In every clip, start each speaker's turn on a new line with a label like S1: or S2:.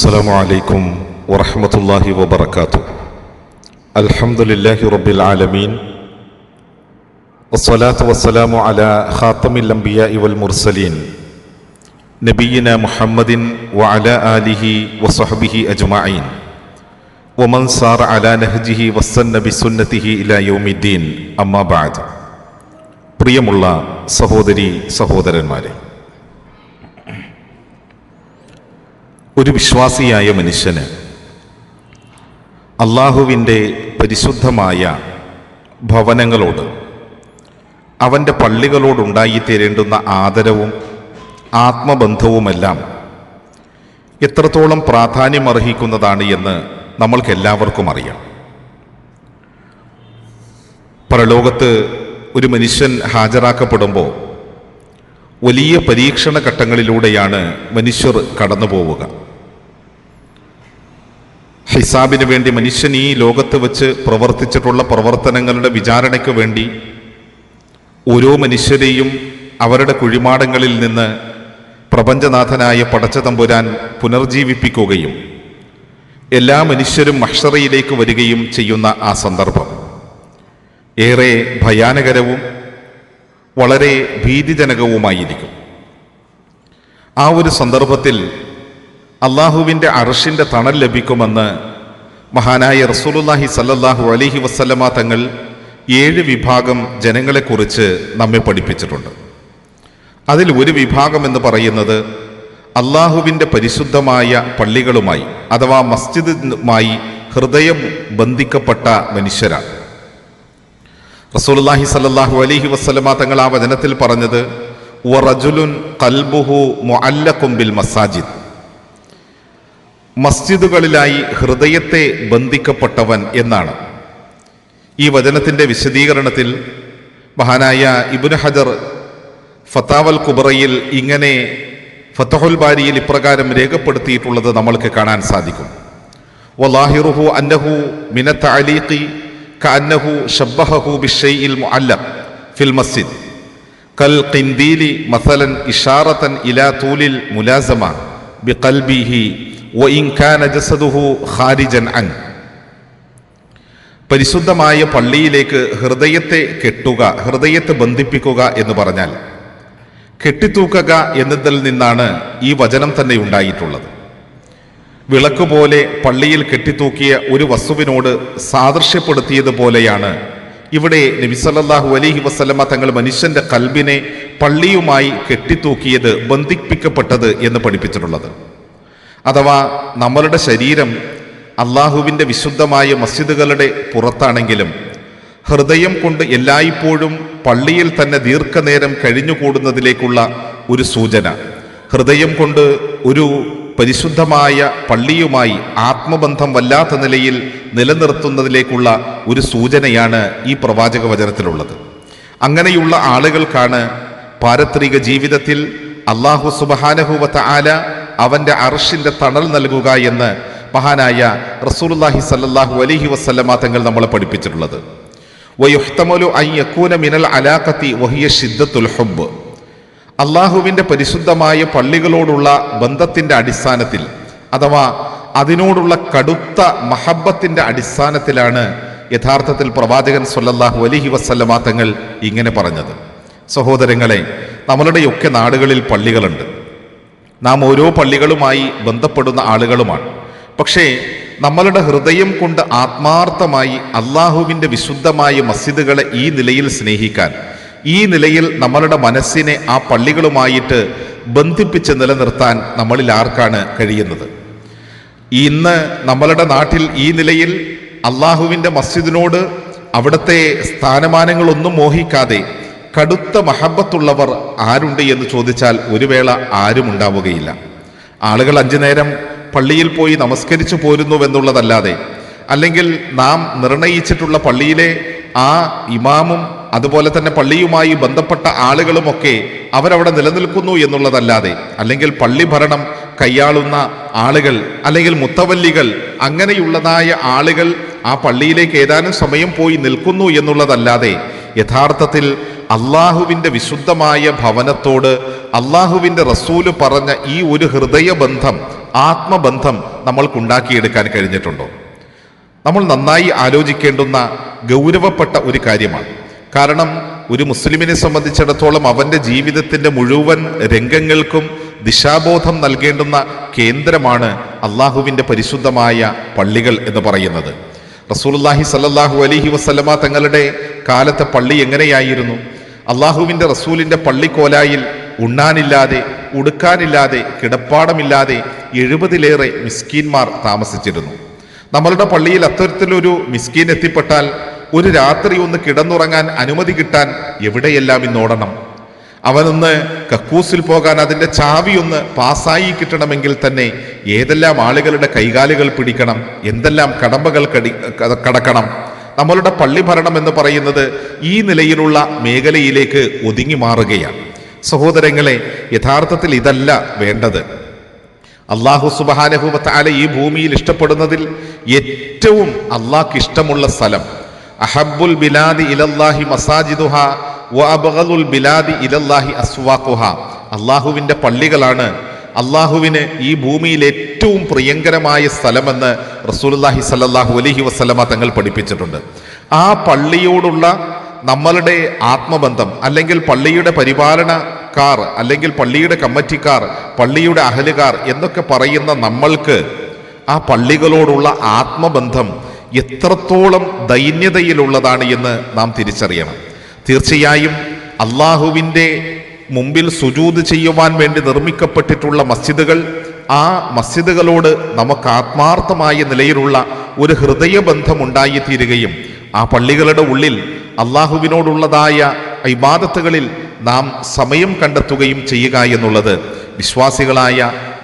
S1: السلام عليكم ورحمة الله وبركاته. الحمد لله رب العالمين، والصلاة والسلام على خاتم الأنبياء والمرسلين نبينا محمد وعلى آله وصحبه أجمعين ومن سار على نهجه واستنى بسنته إلى يوم الدين. أما بعد. പ്രിയമുള്ള സഹോദരി സഹോദരന്മാരെ, ഒരു വിശ്വാസിയായ മനുഷ്യന് അള്ളാഹുവിൻ്റെ പരിശുദ്ധമായ ഭവനങ്ങളോട്, അവൻ്റെ പള്ളികളോടുണ്ടായിത്തീരേണ്ടുന്ന ആദരവും ആത്മബന്ധവുമെല്ലാം എത്രത്തോളം പ്രാധാന്യമർഹിക്കുന്നതാണ് എന്ന് നമ്മൾക്കെല്ലാവർക്കും അറിയാം. പരലോകത്ത് ഒരു മനുഷ്യൻ ഹാജരാക്കപ്പെടുമ്പോൾ വലിയ പരീക്ഷണ ഘട്ടങ്ങളിലൂടെയാണ് മനുഷ്യർ കടന്നു പോവുക. ഹിസാബിന് വേണ്ടി മനുഷ്യൻ ഈ ലോകത്ത് വെച്ച് പ്രവർത്തിച്ചിട്ടുള്ള പ്രവർത്തനങ്ങളുടെ വിചാരണയ്ക്ക് വേണ്ടി ഓരോ മനുഷ്യരെയും അവരുടെ കുഴിമാടങ്ങളിൽ നിന്ന് പ്രപഞ്ചനാഥനായ പടച്ചതമ്പുരാൻ പുനർജീവിപ്പിക്കുകയും എല്ലാ മനുഷ്യരും മഹ്ശറയിലേക്ക് വരികയും ചെയ്യുന്ന ആ സന്ദർഭം ഏറെ ഭയാനകരവും വളരെ ഭീതിജനകവുമായിരിക്കും. ആ ഒരു സന്ദർഭത്തിൽ അള്ളാഹുവിൻ്റെ അർശിൻ്റെ തണൽ ലഭിക്കുമെന്ന് മഹാനായ റസൂലുള്ളാഹി സ്വല്ലല്ലാഹു അലൈഹി വസല്ലമ തങ്ങൾ 7 വിഭാഗം ജനങ്ങളെക്കുറിച്ച് നമ്മെ പഠിപ്പിച്ചിട്ടുണ്ട്. അതിൽ ഒരു വിഭാഗം എന്ന് പറയുന്നത് അള്ളാഹുവിൻ്റെ പരിശുദ്ധമായ പള്ളികളുമായി അഥവാ മസ്ജിദുമായി ഹൃദയം ബന്ധിക്കപ്പെട്ട മനുഷ്യരാണ്. റസൂലുള്ളാഹി സ്വല്ലല്ലാഹു അലൈഹി വസല്ലമ തങ്ങൾ ആ വചനത്തിൽ പറഞ്ഞത് വറജുലുൻ ഖൽബുഹു മുഅല്ലഖുൻ ബിൽ മസാജിദ്, മസ്ജിദുകളിലായി ഹൃദയത്തെ ബന്ധിക്കപ്പെട്ടവൻ എന്നാണ്. ഈ വചനത്തിൻ്റെ വിശദീകരണത്തിൽ മഹാനായ ഇബ്നു ഹജർ ഫതാവൽ കുബ്രയിൽ ഇങ്ങനെ ഫതഹുൽ ബാരിയിൽ ഇപ്രകാരം രേഖപ്പെടുത്തിയിട്ടുള്ളത് നമ്മൾക്ക് കാണാൻ സാധിക്കും. വലാഹിറുഹു അന്നഹു മിന തഅലീഖി കഅന്നഹു ശബ്ബഹഹു ബിശ്ശൈഇൽ മുഅല്ലഖ് ഫിൽ മസ്ജിദ് കൽ ഖിൻദീലി മസലൻ ഇശാറതൻ ഇലാ തൂലിൽ മുലാസമ ബിഖൽബിഹി വഇൻ കാന ജസദുഹു ഖാരിജൻ അൻ. പരിശുദ്ധമായ പള്ളിയിലേക്ക് ഹൃദയത്തെ കെട്ടുക, ഹൃദയത്തെ ബന്ധിപ്പിക്കുക എന്ന് പറഞ്ഞാൽ കെട്ടിത്തൂക്കുക എന്നതിൽ നിന്നാണ് ഈ വചനം തന്നെ ഉണ്ടായിട്ടുള്ളത്. വിളക്കുപോലെ പള്ളിയിൽ കെട്ടിത്തൂക്കിയ ഒരു വസ്തുവിനോട് സാദൃശ്യപ്പെടുത്തിയതുപോലെയാണ് ഇവിടെ നബി സല്ലല്ലാഹു അലൈഹി വസല്ലമ തങ്ങൾ മനുഷ്യന്റെ കൽബിനെ പള്ളിയുമായി കെട്ടിത്തൂക്കിയത്, ബന്ധിപ്പിക്കപ്പെട്ടത് എന്ന് പഠിപ്പിച്ചിട്ടുള്ളത്. അഥവാ നമ്മളുടെ ശരീരം അള്ളാഹുവിൻ്റെ വിശുദ്ധമായ മസ്ജിദുകളുടെ പുറത്താണെങ്കിലും ഹൃദയം കൊണ്ട് എല്ലായ്പ്പോഴും പള്ളിയിൽ തന്നെ ദീർഘനേരം കഴിഞ്ഞുകൂടുന്നതിലേക്കുള്ള ഒരു സൂചന, ഹൃദയം കൊണ്ട് ഒരു പരിശുദ്ധമായ പള്ളിയുമായി ആത്മബന്ധം വല്ലാത്ത നിലയിൽ നിലനിർത്തുന്നതിലേക്കുള്ള ഒരു സൂചനയാണ് ഈ പ്രവാചക വചനത്തിലുള്ളത്. അങ്ങനെയുള്ള ആളുകൾക്കാണ് പാരത്രിക ജീവിതത്തിൽ അല്ലാഹു സുബ്ഹാനഹു വ തആല അവൻ്റെ അർശിൻ്റെ തണൽ നൽകുക എന്ന് മഹാനായ റസൂലുള്ളാഹി സ്വല്ലല്ലാഹു അലൈഹി വസല്ലമ തങ്ങൾ നമ്മളെ പഠിപ്പിച്ചിട്ടുള്ളത്. വയുഹ്തമലു അൻ യകൂന മിനൽ അലാഖത്തി വഹിയ ശിദ്ദത്തുൽ ഹുബ്ബ്. അള്ളാഹുവിൻ്റെ പരിശുദ്ധമായ പള്ളികളോടുള്ള ബന്ധത്തിൻ്റെ അടിസ്ഥാനത്തിൽ അഥവാ അതിനോടുള്ള കടുത്ത മഹബ്ബത്തിൻ്റെ അടിസ്ഥാനത്തിലാണ് യഥാർത്ഥത്തിൽ പ്രവാചകൻ സ്വല്ലല്ലാഹു അലൈഹി വസല്ലമ തങ്ങൾ ഇങ്ങനെ പറഞ്ഞത്. സഹോദരങ്ങളെ, നമ്മളുടെയൊക്കെ നാടുകളിൽ പള്ളികളുണ്ട്. നാം ഓരോ പള്ളികളുമായി ബന്ധപ്പെടുന്ന ആളുകളുമാണ്. പക്ഷേ നമ്മളുടെ ഹൃദയം കൊണ്ട് ആത്മാർത്ഥമായി അള്ളാഹുവിൻ്റെ വിശുദ്ധമായ മസ്ജിദുകളെ ഈ നിലയിൽ സ്നേഹിക്കാൻ, ഈ നിലയിൽ നമ്മളുടെ മനസ്സിനെ ആ പള്ളികളുമായിട്ട് ബന്ധിപ്പിച്ച് നിലനിർത്താൻ നമ്മളിൽ ആർക്കാണ് കഴിയുന്നത്? ഇന്ന് നമ്മളുടെ നാട്ടിൽ ഈ നിലയിൽ അള്ളാഹുവിൻ്റെ മസ്ജിദിനോട് അവിടുത്തെ സ്ഥാനമാനങ്ങളൊന്നും മോഹിക്കാതെ കടുത്ത മഹബത്തുള്ളവർ ആരുണ്ട് എന്ന് ചോദിച്ചാൽ ഒരു വേള ആരും ഉണ്ടാവുകയില്ല. ആളുകൾ 5 നേരം പള്ളിയിൽ പോയി നമസ്കരിച്ചു പോരുന്നുവെന്നുള്ളതല്ലാതെ, അല്ലെങ്കിൽ നാം നിർണയിച്ചിട്ടുള്ള പള്ളിയിലെ ആ ഇമാമും അതുപോലെ തന്നെ പള്ളിയുമായി ബന്ധപ്പെട്ട ആളുകളുമൊക്കെ അവരവിടെ നിലനിൽക്കുന്നു എന്നുള്ളതല്ലാതെ, അല്ലെങ്കിൽ പള്ളി ഭരണം കൈയാളുന്ന ആളുകൾ അല്ലെങ്കിൽ മുത്തവല്ലികൾ അങ്ങനെയുള്ളതായ ആളുകൾ ആ പള്ളിയിലേക്ക് ഏതാനും സമയം പോയി നിൽക്കുന്നു എന്നുള്ളതല്ലാതെ യഥാർത്ഥത്തിൽ അള്ളാഹുവിൻ്റെ വിശുദ്ധമായ ഭവനത്തോട് അള്ളാഹുവിൻ്റെ റസൂല് പറഞ്ഞ ഈ ഒരു ഹൃദയബന്ധം ആത്മബന്ധം നമ്മൾക്കുണ്ടാക്കിയെടുക്കാൻ കഴിഞ്ഞിട്ടുണ്ടോ? നമ്മൾ നന്നായി ആലോചിക്കേണ്ടുന്ന ഗൗരവപ്പെട്ട ഒരു കാര്യമാണ്. കാരണം ഒരു മുസ്ലിമിനെ സംബന്ധിച്ചിടത്തോളം അവൻ്റെ ജീവിതത്തിൻ്റെ മുഴുവൻ രംഗങ്ങൾക്കും ദിശാബോധം നൽകേണ്ടുന്ന കേന്ദ്രമാണ് അള്ളാഹുവിൻ്റെ പരിശുദ്ധമായ പള്ളികൾ എന്ന് പറയുന്നത്. റസൂലുള്ളാഹി സ്വല്ലല്ലാഹു അലൈഹി വസല്ലമ തങ്ങളുടെ കാലത്തെ പള്ളി എങ്ങനെയായിരുന്നു? അള്ളാഹുവിൻ്റെ റസൂലിൻ്റെ പള്ളിക്കോലായിൽ ഉണ്ണാനില്ലാതെ ഉടുക്കാനില്ലാതെ കിടപ്പാടമില്ലാതെ 70-ലേറെ മിസ്കീന്മാർ താമസിച്ചിരുന്നു. നമ്മളുടെ പള്ളിയിൽ അത്തരത്തിലൊരു മിസ്കീൻ എത്തിപ്പെട്ടാൽ ഒരു രാത്രി ഒന്ന് കിടന്നുറങ്ങാൻ അനുമതി കിട്ടാൻ എവിടെയെല്ലാം ഇന്നോടണം. അവനൊന്ന് കക്കൂസിൽ പോകാൻ അതിൻ്റെ ചാവി ഒന്ന് പാസ്സായി കിട്ടണമെങ്കിൽ തന്നെ ഏതെല്ലാം ആളുകളുടെ കൈകാലുകൾ പിടിക്കണം, എന്തെല്ലാം കടമ്പകൾ കടക്കണം. നമ്മളുടെ പള്ളി ഭരണം എന്ന് പറയുന്നത് ഈ നിലയിലുള്ള മേഖലയിലേക്ക് ഒതുങ്ങി മാറുകയാണ്. സഹോദരങ്ങളെ, യഥാർത്ഥത്തിൽ ഇതല്ല വേണ്ടത്. അള്ളാഹു സുബ്ഹാനഹു വ തആല ഈ ഭൂമിയിൽ ഇഷ്ടപ്പെടുന്നതിൽ ഏറ്റവും അള്ളാഹ്ക്ക് ഇഷ്ടമുള്ള സ്ഥലം, അഹബ്ബുൽ ബിലാദി ഇലല്ലാഹി മസാജിദുഹാ വ അബ്ഗദുൽ ബിലാദി ഇലല്ലാഹി അസ്വാഖുഹാ, അള്ളാഹുവിൻ്റെ പള്ളികളാണ് അള്ളാഹുവിന് ഈ ഭൂമിയിൽ ഏറ്റവും പ്രിയങ്കരമായ സ്ഥലമെന്ന് റസൂലുള്ളാഹി സ്വല്ലല്ലാഹു അലൈഹി വസല്ലമ തങ്ങൾ പഠിപ്പിച്ചിട്ടുണ്ട്. ആ പള്ളിയോടുള്ള നമ്മളുടെ ആത്മബന്ധം, അല്ലെങ്കിൽ പള്ളിയുടെ പരിപാലനക്കാർ, അല്ലെങ്കിൽ പള്ളിയുടെ കമ്മിറ്റിക്കാർ, പള്ളിയുടെ അഹലുകാർ എന്നൊക്കെ പറയുന്ന നമ്മൾക്ക് ആ പള്ളികളോടുള്ള ആത്മബന്ധം എത്രത്തോളം ദൈന്യതയിലുള്ളതാണ് എന്ന് നാം തിരിച്ചറിയണം. തീർച്ചയായും അള്ളാഹുവിൻ്റെ മുമ്പിൽ സുജൂദ് ചെയ്യുവാൻ വേണ്ടി നിർമ്മിക്കപ്പെട്ടിട്ടുള്ള മസ്ജിദുകൾ, ആ മസ്ജിദുകളോട് നമുക്ക് ആത്മാർത്ഥമായ നിലയിലുള്ള ഒരു ഹൃദയബന്ധം ഉണ്ടായിത്തീരുകയും ആ പള്ളികളുടെ ഉള്ളിൽ അള്ളാഹുവിനോടുള്ളതായ ഇബാദത്തുകളിൽ നാം സമയം കണ്ടെത്തുകയും ചെയ്യുക എന്നുള്ളത് വിശ്വാസികളായ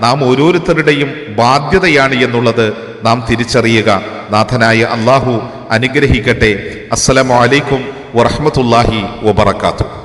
S1: നാം ഓരോരുത്തരുടെയും ബാധ്യതയാണ് എന്നുള്ളത് നാം തിരിച്ചറിയുക. നാഥനായ അള്ളാഹു അനുഗ്രഹിക്കട്ടെ. അസ്സലാമു അലൈക്കും വറഹ്മത്തുള്ളാഹി വബറകാതുഹു.